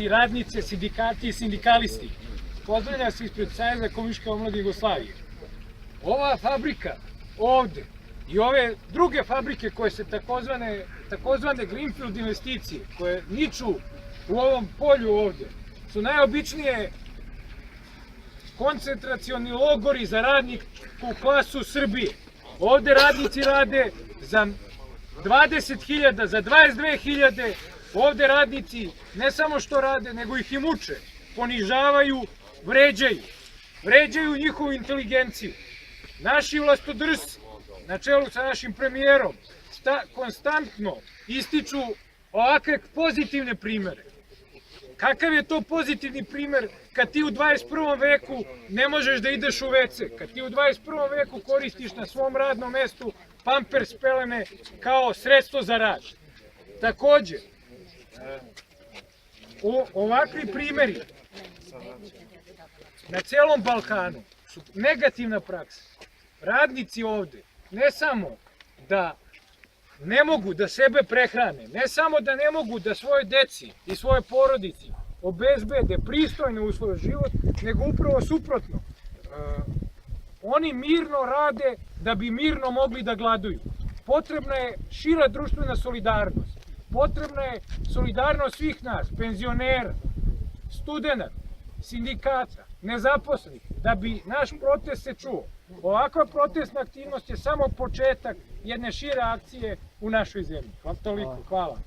radnice, sindikati i sindikalisti. Pozdravljam se ispred Saveza komunističke omladine Jugoslavije. Ova fabrika ovde i ove druge fabrike koje se takozvane Greenfield investicije, koje niču u ovom polju ovde, su najobičnije koncentracioni logori za radničku klasu Srbije. Ovde radnici rade za 20.000, za 22.000, ovde radnici ne samo što rade, nego ih i muče, ponižavaju, vređaju njihovu inteligenciju. Naši vlastodrsi, na čelu sa našim premijerom, konstantno ističu ovakve pozitivne primere. Kakav je to pozitivni primer kad ti u 21. veku ne možeš da ideš u WC, kad ti u 21. veku koristiš na svom radnom mestu pampers pelene kao sredstvo za rad. Takođe, ovakvi primeri na celom Balkanu su negativna praksa. Radnici ovde ne samo da ne mogu da sebe prehrane, ne samo da ne mogu da svoje deci i svoje porodici obezbede pristojne uslove život, nego upravo suprotno. Oni mirno rade da bi mirno mogli da gladuju. Potrebna je šira društvena solidarnost. Potrebna je solidarnost svih nas, penzionera, studenata, sindikata, nezaposlenih, da bi naš protest se čuo. Ovakva protestna aktivnost je samo početak jedne šire akcije u našoj zemlji. Toliko, hvala.